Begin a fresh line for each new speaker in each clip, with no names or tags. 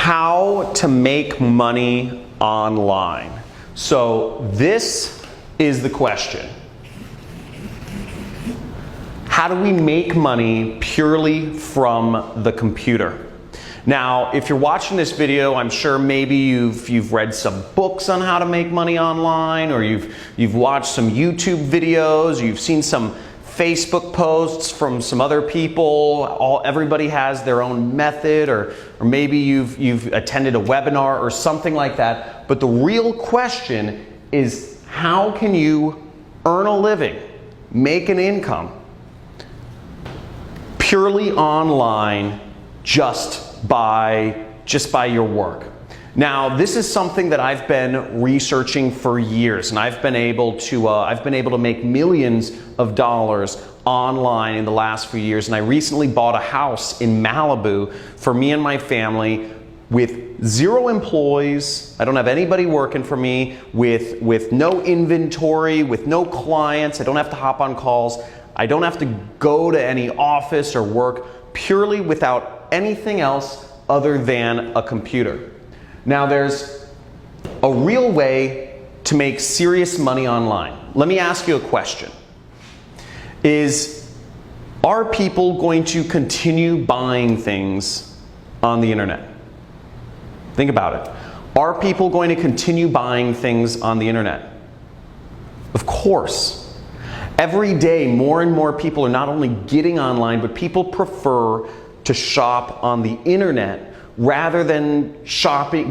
how to make money online. So this is the question. How do we make money purely from the computer? Now, if you're watching this video, I'm sure maybe you've read some books on how to make money online, or you've watched some YouTube videos, you've seen some Facebook posts from some other people. Everybody has their own method, or maybe you've attended a webinar or something like that. But the real question is, how can you earn a living, make an income purely online just by your work? Now, this is something that I've been researching for years, and I've been able to make millions of dollars online in the last few years. And I recently bought a house in Malibu for me and my family with 0 employees. I don't have anybody working for me, with no inventory, with no clients. I don't have to hop on calls. I don't have to go to any office or work, purely without anything else other than a computer. Now, there's a real way to make serious money online. Let me ask you a question. Are people going to continue buying things on the internet? Think about it. Are people going to continue buying things on the internet? Of course. Every day, more and more people are not only getting online, but people prefer to shop on the internet rather than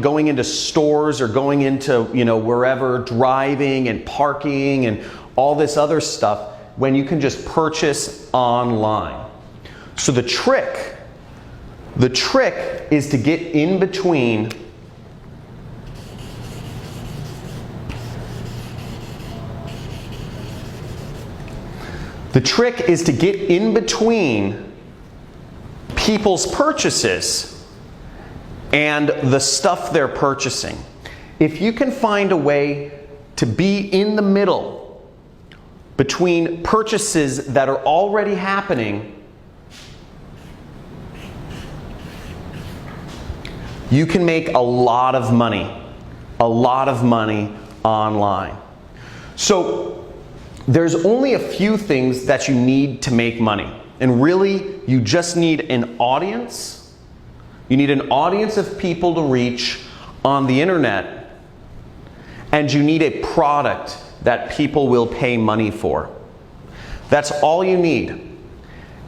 going into stores or going into, wherever, driving and parking and all this other stuff, when you can just purchase online. So the trick is to get in between people's purchases and the stuff they're purchasing. If you can find a way to be in the middle between purchases that are already happening, you can make a lot of money online. So there's only a few things that you need to make money. And really, you just need an audience. You need an audience of people to reach on the internet, and you need a product that people will pay money for. That's all you need.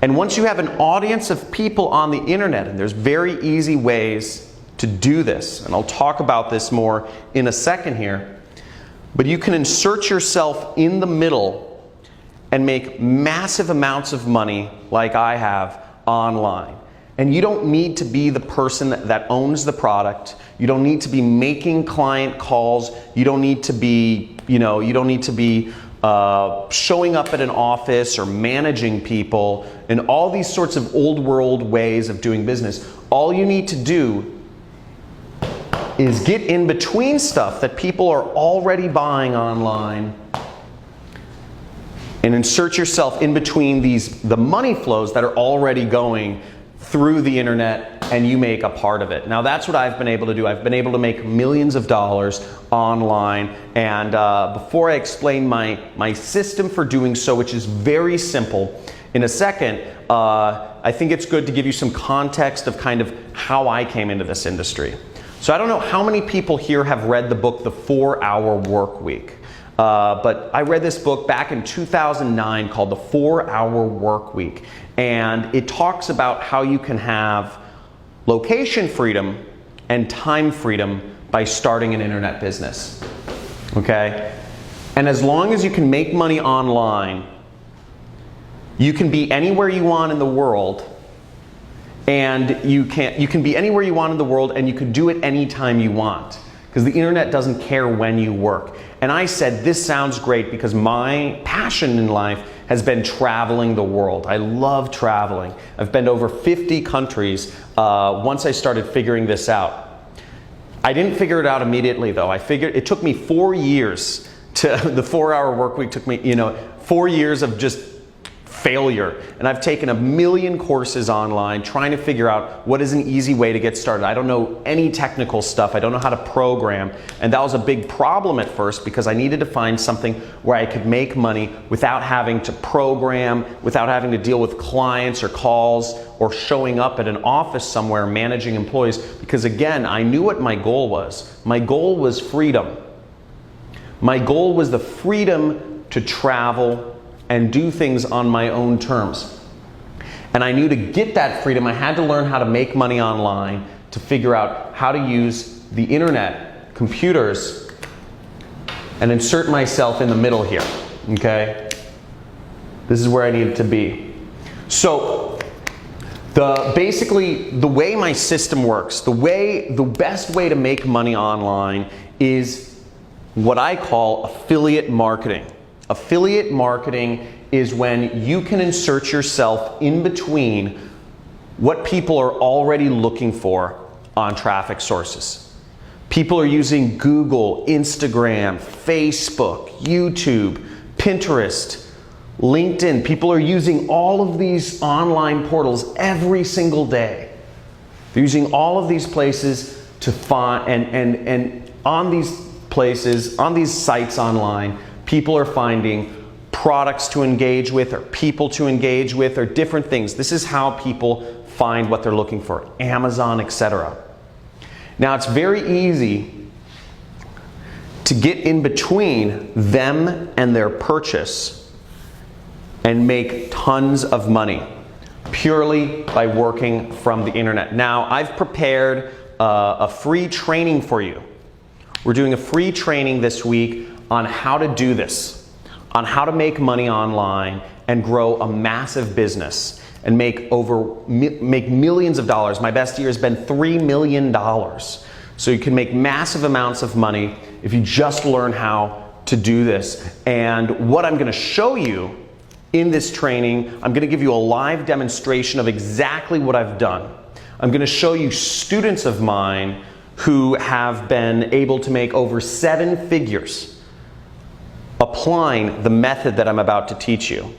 And once you have an audience of people on the internet, and there's very easy ways to do this, and I'll talk about this more in a second here, but you can insert yourself in the middle and make massive amounts of money like I have online. And you don't need to be the person that owns the product. You don't need to be making client calls. You don't need to be, showing up at an office or managing people and all these sorts of old world ways of doing business. All you need to do is get in between stuff that people are already buying online and insert yourself in between the money flows that are already going through the internet, and you make a part of it. Now, that's what I've been able to do. I've been able to make millions of dollars online, and before I explain my system for doing so, which is very simple, in a second, I think it's good to give you some context of kind of how I came into this industry. So I don't know how many people here have read the book, The 4-Hour Work Week. But I read this book back in 2009 called The 4-Hour Work Week. And it talks about how you can have location freedom and time freedom by starting an internet business. Okay? And as long as you can make money online, you can be anywhere you want in the world. And you can be anywhere you want in the world, and you can do it anytime you want, because the internet doesn't care when you work. And I said, this sounds great, because my passion in life has been traveling the world. I love traveling. I've been to over 50 countries once I started figuring this out. I didn't figure it out immediately, though. It took me 4 years the 4-Hour Work Week took me, 4 years of just failure. And I've taken a million courses online trying to figure out what is an easy way to get started. I don't know any technical stuff. I don't know how to program. And that was a big problem at first because I needed to find something where I could make money without having to program, without having to deal with clients or calls or showing up at an office somewhere managing employees. Because again, I knew what my goal was. My goal was freedom. My goal was the freedom to travel and do things on my own terms. And I knew to get that freedom, I had to learn how to make money online, to figure out how to use the internet, computers, and insert myself in the middle here, okay? This is where I needed to be. So, basically, the way my system works, the best way to make money online is what I call affiliate marketing. Affiliate marketing is when you can insert yourself in between what people are already looking for on traffic sources. People are using Google, Instagram, Facebook, YouTube, Pinterest, LinkedIn. People are using all of these online portals every single day. They're using all of these places to find, and on these places, on these sites online, people are finding products to engage with or people to engage with or different things. This is how people find what they're looking for, Amazon, etc. Now, it's very easy to get in between them and their purchase and make tons of money purely by working from the internet. Now, I've prepared a free training for you. We're doing a free training this week on how to do this, on how to make money online and grow a massive business and make millions of dollars. My best year has been $3 million. So you can make massive amounts of money if you just learn how to do this. And what I'm going to show you in this training, I'm going to give you a live demonstration of exactly what I've done. I'm going to show you students of mine who have been able to make over 7 figures applying the method that I'm about to teach you.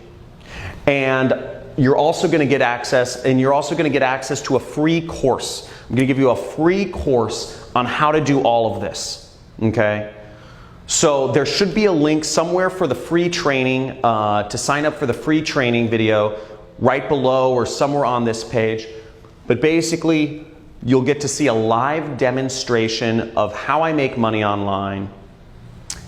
And you're also going to get access, to a free course. I'm going to give you a free course on how to do all of this, okay? So there should be a link somewhere for the free training, to sign up for the free training video right below or somewhere on this page. But basically, you'll get to see a live demonstration of how I make money online.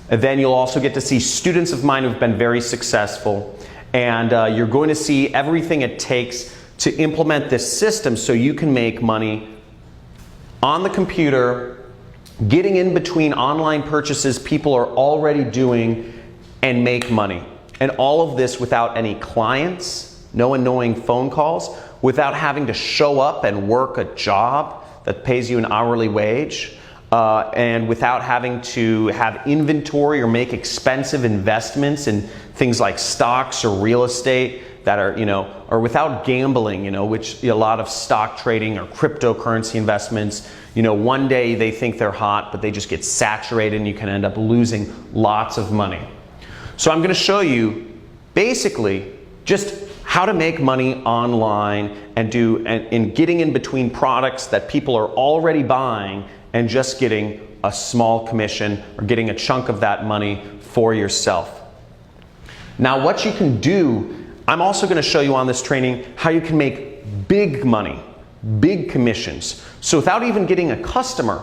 And then you'll also get to see students of mine who've been very successful. And you're going to see everything it takes to implement this system so you can make money on the computer, getting in between online purchases people are already doing and make money. And all of this without any clients, no annoying phone calls, without having to show up and work a job that pays you an hourly wage. And without having to have inventory or make expensive investments in things like stocks or real estate that are, or without gambling, which a lot of stock trading or cryptocurrency investments, one day they think they're hot, but they just get saturated and you can end up losing lots of money. So I'm going to show you basically just how to make money online and getting in between products that people are already buying and just getting a small commission or getting a chunk of that money for yourself. Now, what you can do, I'm also going to show you on this training how you can make big money, big commissions. So without even getting a customer,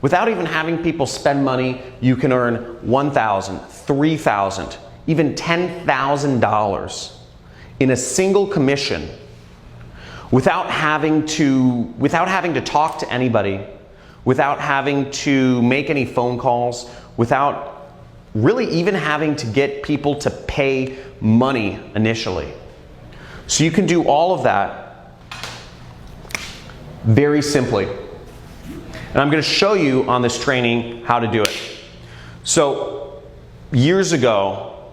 without even having people spend money, you can earn $1,000, $3,000, even $10,000 in a single commission without having to talk to anybody, without having to make any phone calls, without really even having to get people to pay money initially. So you can do all of that very simply. And I'm going to show you on this training how to do it. So years ago,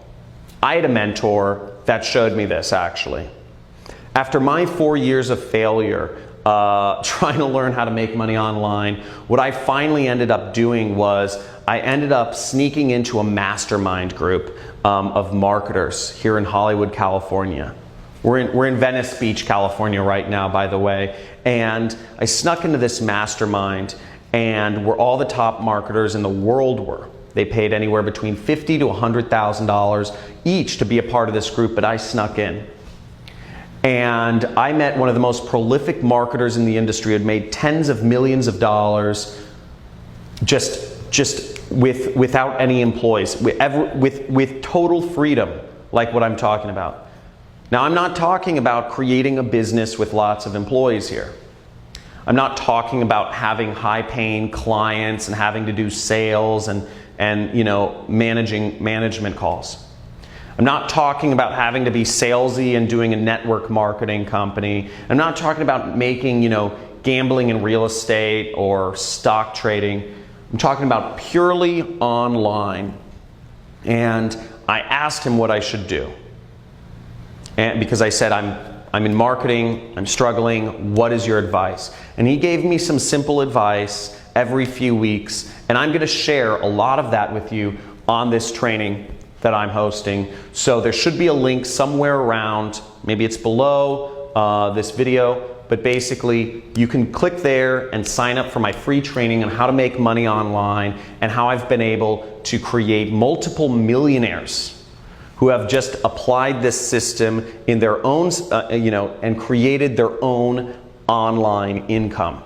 I had a mentor that showed me this actually. After my 4 years of failure, trying to learn how to make money online. What I finally ended up doing was I ended up sneaking into a mastermind group of marketers here in Hollywood, California. We're in Venice Beach, California right now, by the way. And I snuck into this mastermind, and where all the top marketers in the world were. They paid anywhere between $50,000 to $100,000 each to be a part of this group, but I snuck in. And I met one of the most prolific marketers in the industry, who had made tens of millions of dollars just without any employees, with total freedom, like what I'm talking about. Now, I'm not talking about creating a business with lots of employees here. I'm not talking about having high-paying clients and having to do sales and management calls. I'm not talking about having to be salesy and doing a network marketing company. I'm not talking about making, gambling in real estate or stock trading. I'm talking about purely online. And I asked him what I should do. And because I said, I'm in marketing, I'm struggling, what is your advice? And he gave me some simple advice every few weeks, and I'm gonna share a lot of that with you on this training that I'm hosting. So there should be a link somewhere around, maybe it's below this video, but basically you can click there and sign up for my free training on how to make money online and how I've been able to create multiple millionaires who have just applied this system in their own, and created their own online income.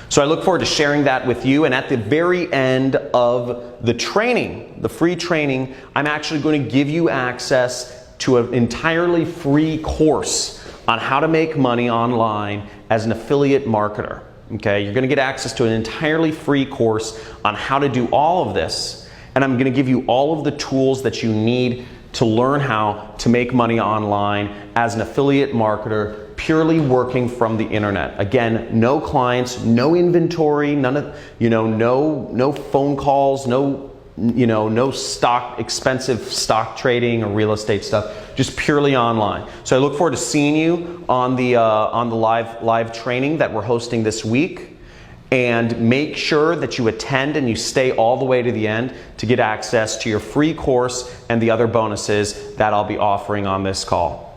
So I look forward to sharing that with you, and at the very end of the training, the free training, I'm actually going to give you access to an entirely free course on how to make money online as an affiliate marketer. Okay, you're going to get access to an entirely free course on how to do all of this, and I'm going to give you all of the tools that you need to learn how to make money online as an affiliate marketer, purely working from the internet. Again, no clients, no inventory, none of, no phone calls, no expensive stock trading or real estate stuff, just purely online. So I look forward to seeing you on the live training that we're hosting this week. And make sure that you attend and you stay all the way to the end to get access to your free course and the other bonuses that I'll be offering on this call.